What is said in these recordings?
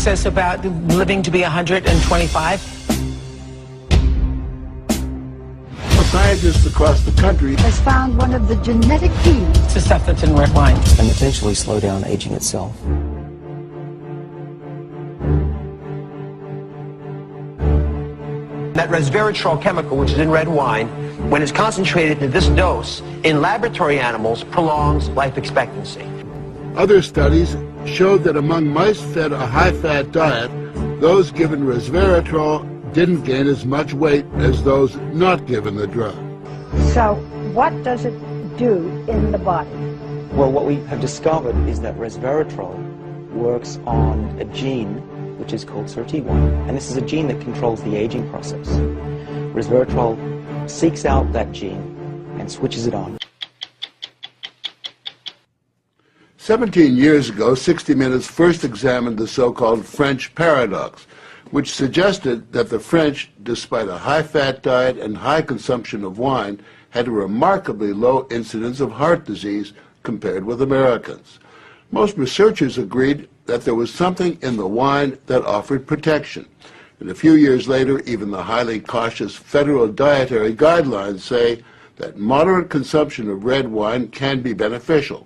talks us about living to be 125. Scientists across the country has found one of the genetic keys to stuff that's in red wine and potentially slow down aging itself. That resveratrol chemical, which is in red wine, when it's concentrated to this dose in laboratory animals, prolongs life expectancy. Other studies showed that among mice fed a high-fat diet, those given resveratrol didn't gain as much weight as those not given the drug. So what does it do in the body? Well, what we have discovered is that resveratrol works on a gene which is called SIRT1, and this is a gene that controls the aging process. Resveratrol seeks out that gene and switches it on. 17 years ago, 60 Minutes first examined the so-called French paradox, which suggested that the French, despite a high-fat diet and high consumption of wine, had a remarkably low incidence of heart disease compared with Americans. Most researchers agreed that there was something in the wine that offered protection. And a few years later, even the highly cautious federal dietary guidelines say that moderate consumption of red wine can be beneficial.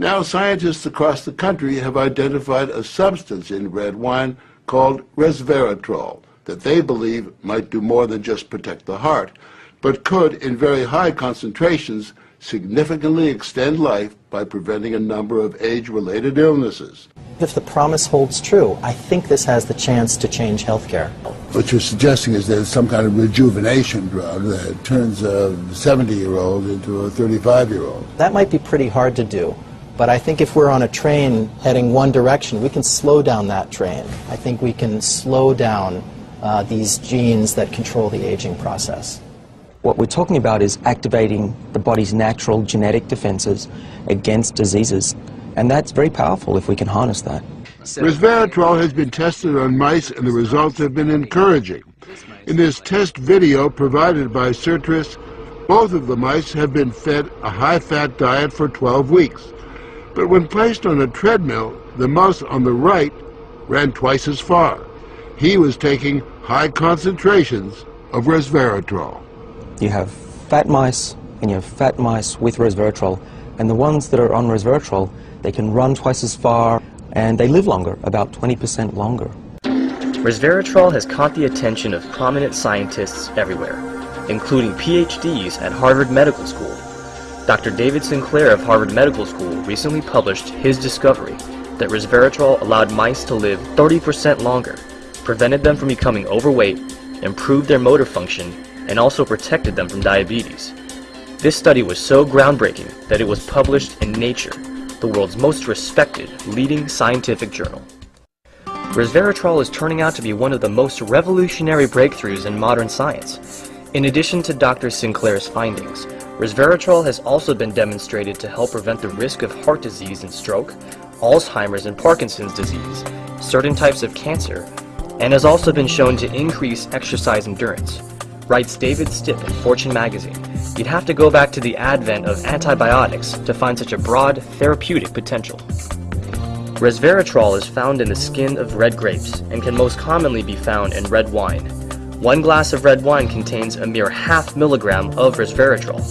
Now, scientists across the country have identified a substance in red wine called resveratrol that they believe might do more than just protect the heart, but could, in very high concentrations, significantly extend life by preventing a number of age-related illnesses. If the promise holds true, I think this has the chance to change healthcare. What you're suggesting is there's some kind of rejuvenation drug that turns a 70-year-old into a 35-year-old. That might be pretty hard to do. But I think if we're on a train heading one direction, we can slow down that train. I think we can slow down these genes that control the aging process. What we're talking about is activating the body's natural genetic defenses against diseases, and that's very powerful if we can harness that. Resveratrol has been tested on mice, and the results have been encouraging. In this test video provided by Certris, both of the mice have been fed a high-fat diet for 12 weeks. But when placed on a treadmill, the mouse on the right ran twice as far. He was taking high concentrations of resveratrol. You have fat mice, and you have fat mice with resveratrol, and the ones that are on resveratrol, they can run twice as far, and they live longer, about 20% longer. Resveratrol has caught the attention of prominent scientists everywhere, including PhDs at Harvard Medical School. Dr. David Sinclair of Harvard Medical School recently published his discovery that resveratrol allowed mice to live 30% longer, prevented them from becoming overweight, improved their motor function, and also protected them from diabetes. This study was so groundbreaking that it was published in Nature, the world's most respected leading scientific journal. Resveratrol is turning out to be one of the most revolutionary breakthroughs in modern science. In addition to Dr. Sinclair's findings, resveratrol has also been demonstrated to help prevent the risk of heart disease and stroke, Alzheimer's and Parkinson's disease, certain types of cancer, and has also been shown to increase exercise endurance. Writes David Stipp in Fortune magazine, you'd have to go back to the advent of antibiotics to find such a broad therapeutic potential. Resveratrol is found in the skin of red grapes and can most commonly be found in red wine. 1 glass of red wine contains a mere 0.5 milligram of resveratrol.